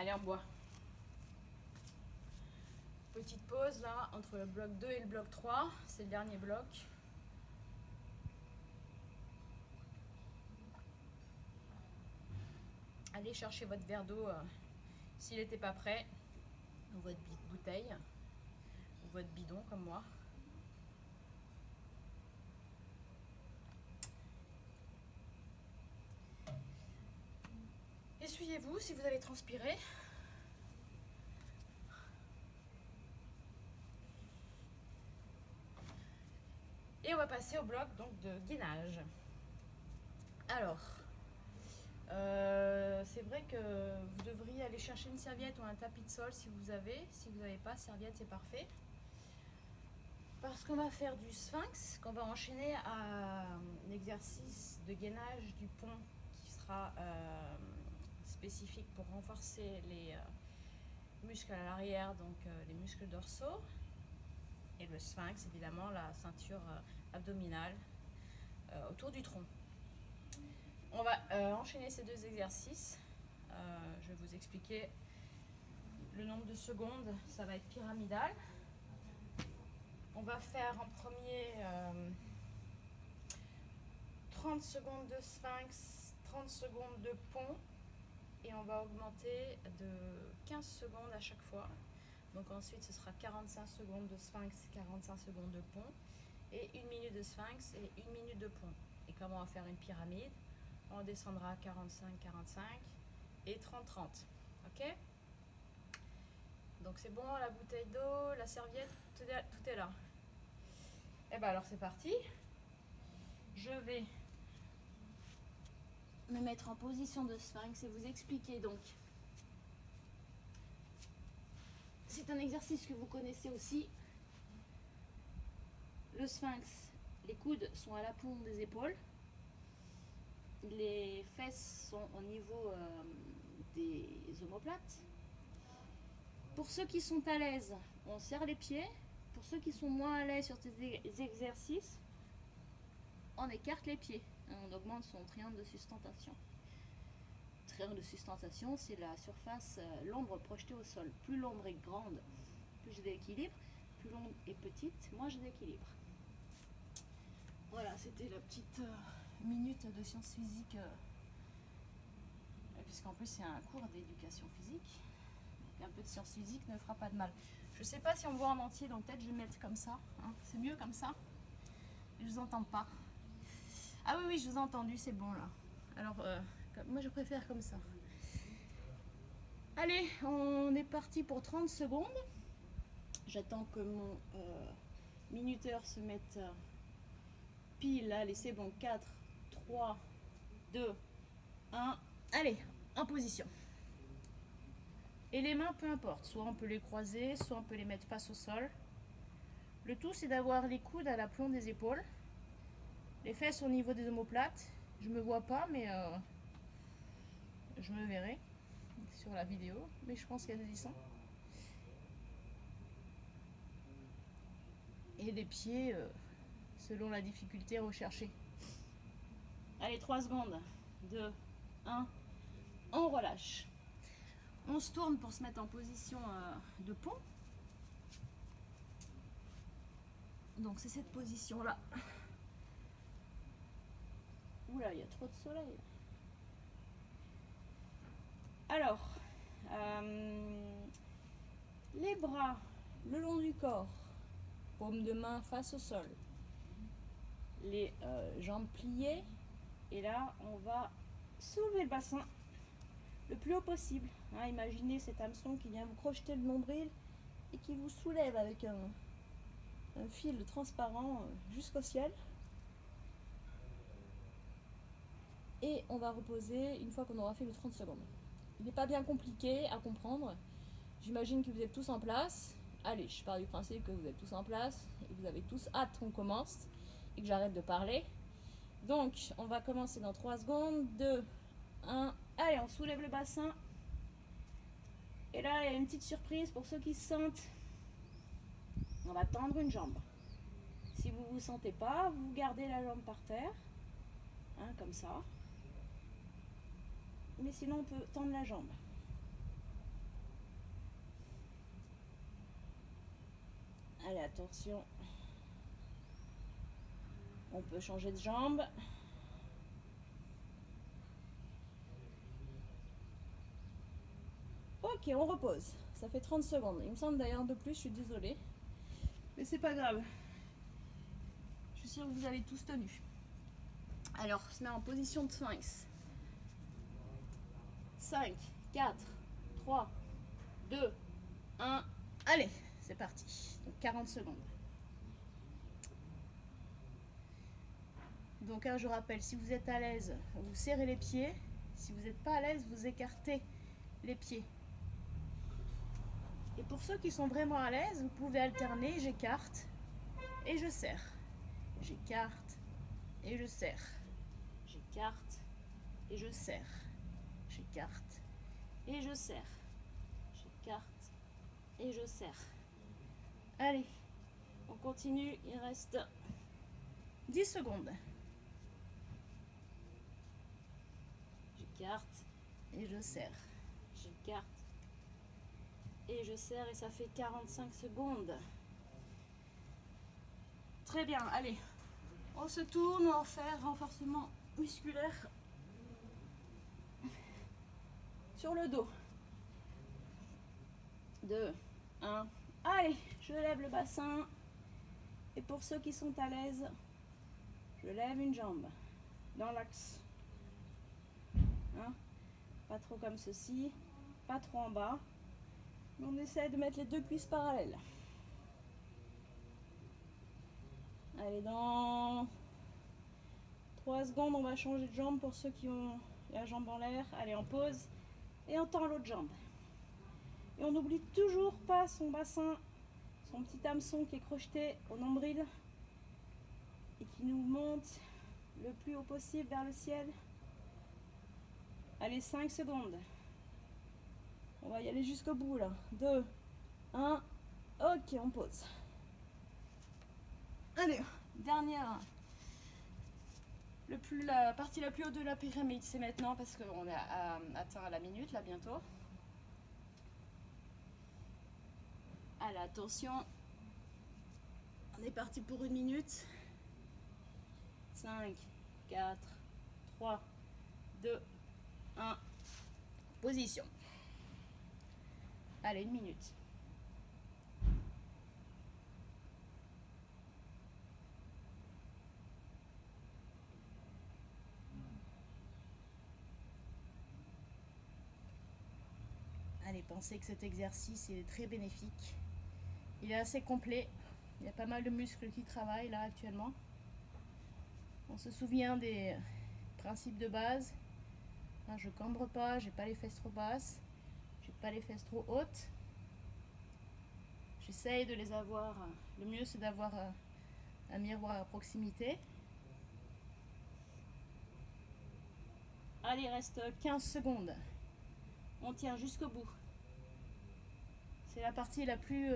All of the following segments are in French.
Allez, on boit. Petite pause là entre le bloc 2 et le bloc 3. C'est le dernier bloc. Allez chercher votre verre d'eau s'il n'était pas prêt. Ou votre bouteille. Ou votre bidon comme moi. Essuyez-vous si vous avez transpiré. Et on va passer au bloc donc, de gainage. Alors, c'est vrai que vous devriez aller chercher une serviette ou un tapis de sol si vous avez. Si vous n'avez pas, serviette c'est parfait. Parce qu'on va faire du sphinx, qu'on va enchaîner à un exercice de gainage du pont qui sera spécifique pour renforcer les muscles à l'arrière, donc les muscles dorsaux. Et le sphinx, évidemment, la ceinture abdominale autour du tronc. On va enchaîner ces deux exercices. Je vais vous expliquer le nombre de secondes. Ça va être pyramidal. On va faire en premier 30 secondes de sphinx, 30 secondes de pont. Et on va augmenter de 15 secondes à chaque fois. Donc ensuite, ce sera 45 secondes de sphinx, 45 secondes de pont. Et 1 minute de sphinx et 1 minute de pont. Et comme on va faire une pyramide, on descendra à 45-45 et 30-30. Ok? Donc c'est bon, la bouteille d'eau, la serviette, tout est là. Et bien alors c'est parti. Je vais me mettre en position de sphinx et vous expliquer donc. C'est un exercice que vous connaissez aussi. Le sphinx, les coudes sont à l'aplomb des épaules. Les fesses sont au niveau des omoplates. Pour ceux qui sont à l'aise, on serre les pieds. Pour ceux qui sont moins à l'aise sur ces exercices, on écarte les pieds. On augmente son triangle de sustentation. Triangle de sustentation, c'est la surface, l'ombre projetée au sol. Plus l'ombre est grande, plus j'ai d'équilibre. Plus l'ombre est petite, moins j'ai d'équilibre. Voilà, c'était la petite minute de sciences physiques. Puisqu'en plus, c'est un cours d'éducation physique. Donc, un peu de sciences physiques ne fera pas de mal. Je ne sais pas si on me voit en entier, donc peut-être je vais mettre comme ça. Hein. C'est mieux comme ça. Je ne vous entends pas. Ah oui, je vous ai entendu, c'est bon là. Alors, moi je préfère comme ça. Allez, on est parti pour 30 secondes. J'attends que mon minuteur se mette pile. Allez, c'est bon. 4, 3, 2, 1. Allez, en position. Et les mains, peu importe. Soit on peut les croiser, soit on peut les mettre face au sol. Le tout, c'est d'avoir les coudes à l'aplomb des épaules. Les fesses au niveau des omoplates. Je me vois pas, mais je me verrai sur la vidéo. Mais je pense qu'il y a des sons. Et les pieds selon la difficulté recherchée. Allez, 3 secondes. 2, 1. On relâche. On se tourne pour se mettre en position de pont. Donc c'est cette position-là. Oula, il y a trop de soleil. Alors, les bras le long du corps, paume de main face au sol, les jambes pliées, et là on va soulever le bassin le plus haut possible. Hein, imaginez cet hameçon qui vient vous crocheter le nombril et qui vous soulève avec un fil transparent jusqu'au ciel. Et on va reposer une fois qu'on aura fait les 30 secondes. Il n'est pas bien compliqué à comprendre. J'imagine que vous êtes tous en place. Allez, je pars du principe que vous êtes tous en place et que vous avez tous hâte qu'on commence et que j'arrête de parler. Donc, on va commencer dans 3 secondes. 2, 1. Allez, on soulève le bassin. Et là, il y a une petite surprise pour ceux qui se sentent. On va tendre une jambe. Si vous ne vous sentez pas, vous gardez la jambe par terre. Hein, comme ça. Mais sinon, on peut tendre la jambe. Allez, attention. On peut changer de jambe. Ok, on repose. Ça fait 30 secondes. Il me semble d'ailleurs un peu plus, je suis désolée. Mais c'est pas grave. Je suis sûre que vous avez tous tenu. Alors, on se met en position de sphinx. 5, 4, 3, 2, 1. Allez, c'est parti. Donc 40 secondes. Donc je rappelle, si vous êtes à l'aise, vous serrez les pieds. Si vous n'êtes pas à l'aise, vous écartez les pieds. Et pour ceux qui sont vraiment à l'aise, vous pouvez alterner, j'écarte et je serre. J'écarte et je serre. J'écarte et je serre. J'écarte et je serre. J'écarte et je serre. Allez, on continue, il reste 10 secondes. J'écarte et je serre. J'écarte et je serre et ça fait 45 secondes. Très bien, allez. On se tourne, on va faire renforcement musculaire sur le dos. 2, 1. Allez, je lève le bassin. Et pour ceux qui sont à l'aise, je lève une jambe dans l'axe. Hein? Pas trop comme ceci, pas trop en bas. Mais on essaie de mettre les deux cuisses parallèles. Allez, dans 3 secondes, on va changer de jambe pour ceux qui ont la jambe en l'air. Allez, on pose et on tend l'autre jambe. Et on n'oublie toujours pas son bassin, son petit hameçon qui est crocheté au nombril et qui nous monte le plus haut possible vers le ciel. Allez, 5 secondes. On va y aller jusqu'au bout là. 2, 1. Ok, on pose. Allez, dernière. La partie la plus haute de la pyramide, c'est maintenant parce qu'on a atteint la minute là bientôt. Allez, attention. On est parti pour 1 minute. 5, 4, 3, 2, 1. Position. Allez, 1 minute. Allez, pensez que cet exercice est très bénéfique. Il est assez complet. Il y a pas mal de muscles qui travaillent là actuellement. On se souvient des principes de base. Je cambre pas, j'ai pas les fesses trop basses, j'ai pas les fesses trop hautes. J'essaye de les avoir. Le mieux c'est d'avoir un miroir à proximité. Allez, il reste 15 secondes. On tient jusqu'au bout. C'est la partie la plus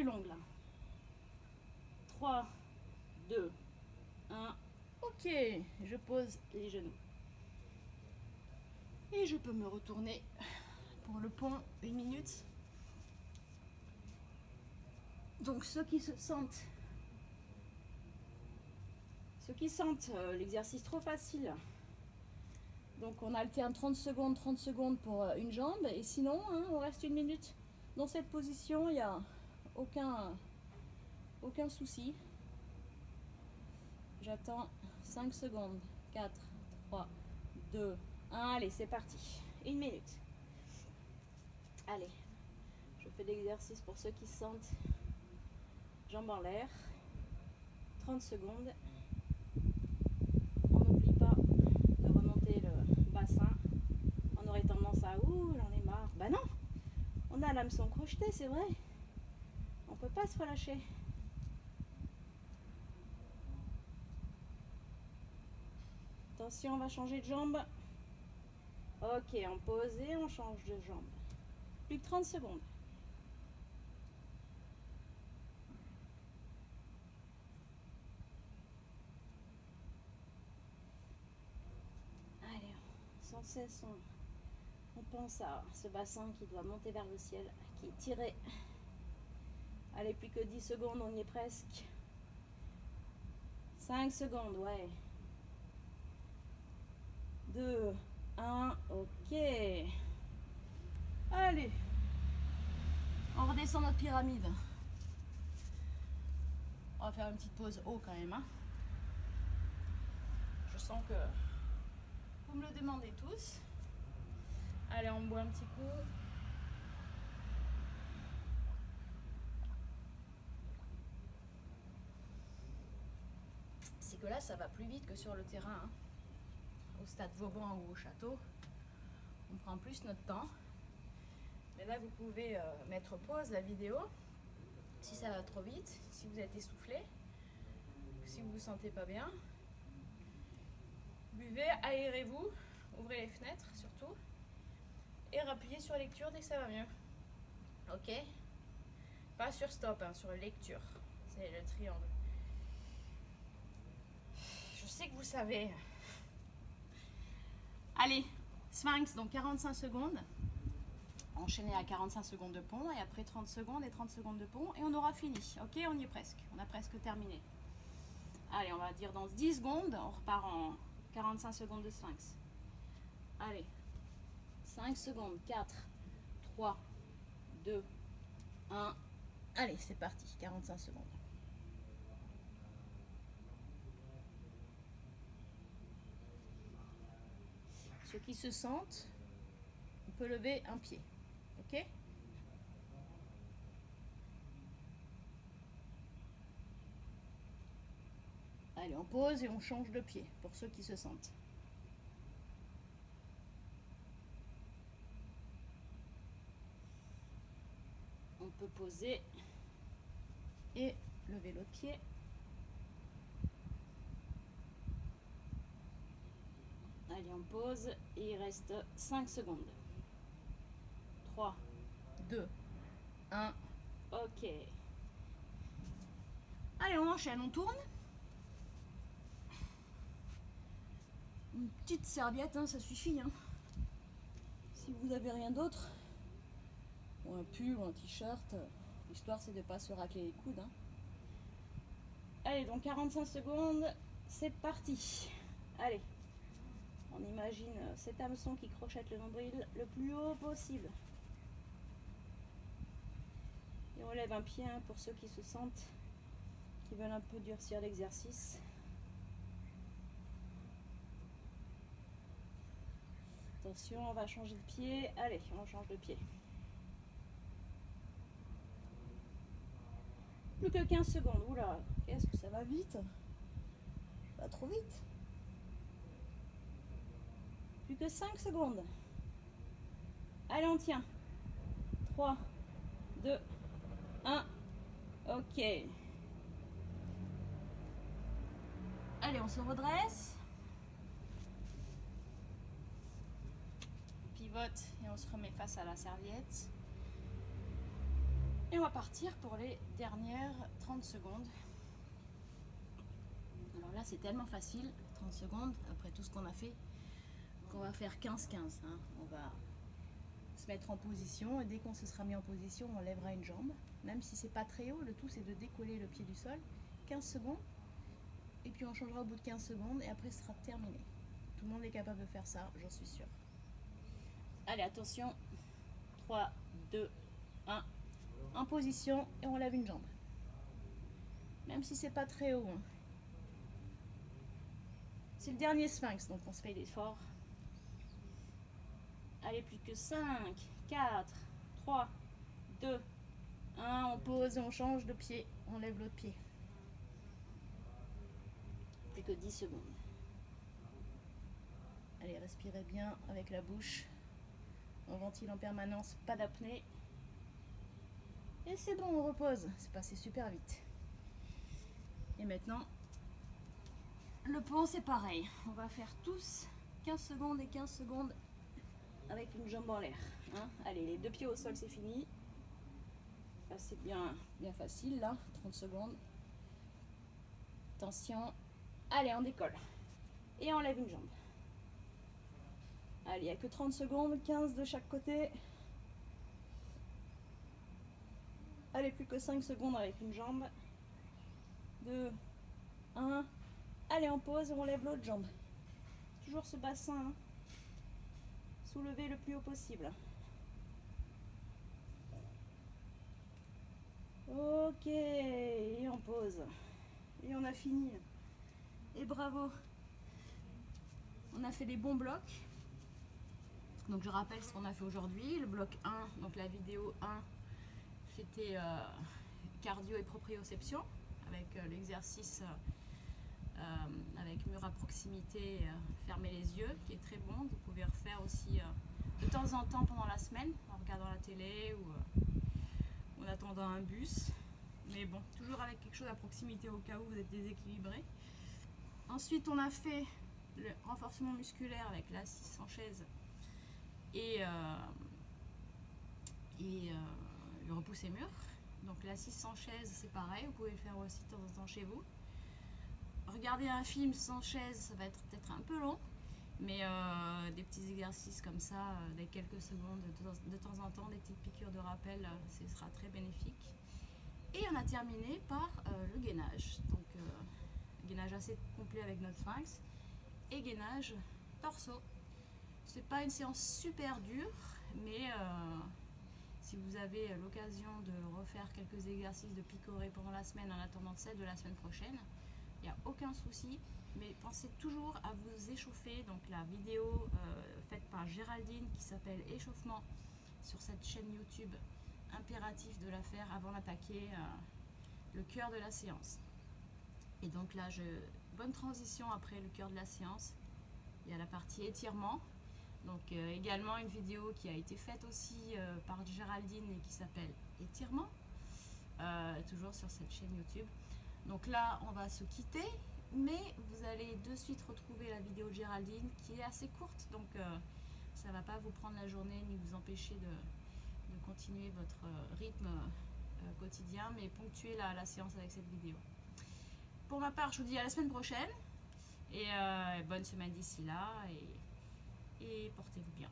longue là. 3, 2, 1. Ok, je pose les genoux. Et je peux me retourner pour le pont 1 minute. Donc ceux qui sentent l'exercice trop facile, donc on alterne 30 secondes pour une jambe. Et sinon, on reste 1 minute dans cette position, il n'y a aucun souci. J'attends 5 secondes. 4, 3, 2, 1. Allez, c'est parti. 1 minute. Allez, je fais l'exercice pour ceux qui se sentent jambes en l'air. 30 secondes. On n'oublie pas de remonter le bassin. On aurait tendance à ouh, j'en ai marre. Bah non, on a l'hameçon crocheté, c'est vrai. On peut pas se relâcher. Attention, on va changer de jambe. Ok, on pose et on change de jambe. Plus que 30 secondes. Allez, sans cesse, on pense à ce bassin qui doit monter vers le ciel, qui est tiré Allez, plus que 10 secondes, on y est presque. 5 secondes, ouais. 2, 1, ok. Allez. On redescend notre pyramide. On va faire une petite pause haut quand même. Hein. Je sens que vous me le demandez tous. Allez, on boit un petit coup. C'est que là, ça va plus vite que sur le terrain. Hein. Au stade Vauban ou au château, on prend plus notre temps. Mais là, vous pouvez mettre pause la vidéo si ça va trop vite, si vous êtes essoufflé, si vous vous sentez pas bien. Buvez, aérez-vous, ouvrez les fenêtres surtout et rappuyez sur lecture dès que ça va mieux. Ok? Pas sur stop, hein, sur lecture. C'est le triangle. Je sais que vous savez. Allez, Sphinx, donc 45 secondes. Enchaîner à 45 secondes de pont et après 30 secondes et 30 secondes de pont et on aura fini. Ok, on y est presque. On a presque terminé. Allez, on va dire dans 10 secondes, on repart en 45 secondes de Sphinx. Allez, 5 secondes, 4, 3, 2, 1. Allez, c'est parti, 45 secondes. Ceux qui se sentent, on peut lever un pied. Ok? Allez, on pose et on change de pied pour ceux qui se sentent. On peut poser et lever l'autre pied. Allez, on pose et il reste 5 secondes. 3, 2, 1. Ok. Allez, on enchaîne, on tourne. Une petite serviette, hein, ça suffit. Hein. Si vous n'avez rien d'autre, ou un pull ou un t-shirt, l'histoire c'est de ne pas se racler les coudes. Hein. Allez, donc 45 secondes, c'est parti. Allez, on imagine cet hameçon qui crochette le nombril le plus haut possible. Et on lève un pied hein, pour ceux qui se sentent, qui veulent un peu durcir l'exercice. Attention, on va changer de pied. Allez, on change de pied. Plus que 15 secondes. Oula, qu'est-ce que ça va vite? Pas trop vite. Plus que 5 secondes. Allez, on tient. 3, 2, 1. Ok. Allez, on se redresse. Pivote et on se remet face à la serviette. Et on va partir pour les dernières 30 secondes. Alors là, c'est tellement facile, 30 secondes, après tout ce qu'on a fait, qu'on va faire 15-15. Hein. On va se mettre en position et dès qu'on se sera mis en position, on lèvera une jambe. Même si c'est pas très haut, le tout c'est de décoller le pied du sol. 15 secondes. Et puis on changera au bout de 15 secondes et après ce sera terminé. Tout le monde est capable de faire ça, j'en suis sûre. Allez, attention. 3, 2, 1. En position et on lève une jambe. Même si c'est pas très haut. Hein. C'est le dernier Sphinx, donc on se fait l'effort. Allez, plus que 5, 4, 3, 2, 1. On pose et on change de pied. On lève l'autre pied. Plus que 10 secondes. Allez, respirez bien avec la bouche. On ventile en permanence, pas d'apnée. Et c'est bon, on repose. C'est passé super vite. Et maintenant, le pont, c'est pareil. On va faire tous 15 secondes et 15 secondes avec une jambe en l'air. Hein. Allez, les deux pieds au sol, c'est fini. Là, c'est bien facile, là. 30 secondes. Attention. Allez, on décolle. Et on lève une jambe. Allez, il n'y a que 30 secondes, 15 de chaque côté. Allez, plus que 5 secondes avec une jambe. 2, 1. Allez, on pose et on lève l'autre jambe. Toujours ce bassin, hein. Soulever le plus haut possible. Ok, et on pose. Et on a fini. Et bravo. On a fait des bons blocs. Donc je rappelle ce qu'on a fait aujourd'hui. Le bloc 1, donc la vidéo 1, c'était cardio et proprioception avec l'exercice avec mur à proximité, fermer les yeux, qui est très bon. Vous pouvez refaire aussi de temps en temps pendant la semaine, en regardant la télé ou en attendant un bus. Mais bon, toujours avec quelque chose à proximité au cas où vous êtes déséquilibré. Ensuite, on a fait le renforcement musculaire avec l'assise en chaise et le repoussé mur. Donc l'assise sans chaise, c'est pareil, vous pouvez le faire aussi de temps en temps chez vous. Regarder un film sans chaise, ça va être peut-être un peu long, mais des petits exercices comme ça, des quelques secondes de temps en temps, des petites piqûres de rappel, ce sera très bénéfique. Et on a terminé par le gainage. Donc gainage assez complet avec notre sphinx et gainage torso. C'est pas une séance super dure, mais si vous avez l'occasion de refaire quelques exercices de picoré pendant la semaine en attendant celle de la semaine prochaine, il n'y a aucun souci, mais pensez toujours à vous échauffer. Donc la vidéo faite par Géraldine qui s'appelle Échauffement sur cette chaîne YouTube, impératif de la faire avant d'attaquer le cœur de la séance. Et donc là, bonne transition après le cœur de la séance. Il y a la partie étirement. Donc également une vidéo qui a été faite aussi par Géraldine et qui s'appelle Étirement, toujours sur cette chaîne YouTube. Donc là, on va se quitter, mais vous allez de suite retrouver la vidéo de Géraldine qui est assez courte, donc ça ne va pas vous prendre la journée ni vous empêcher de continuer votre rythme quotidien, mais ponctuer la séance avec cette vidéo. Pour ma part, je vous dis à la semaine prochaine et bonne semaine d'ici là et portez-vous bien.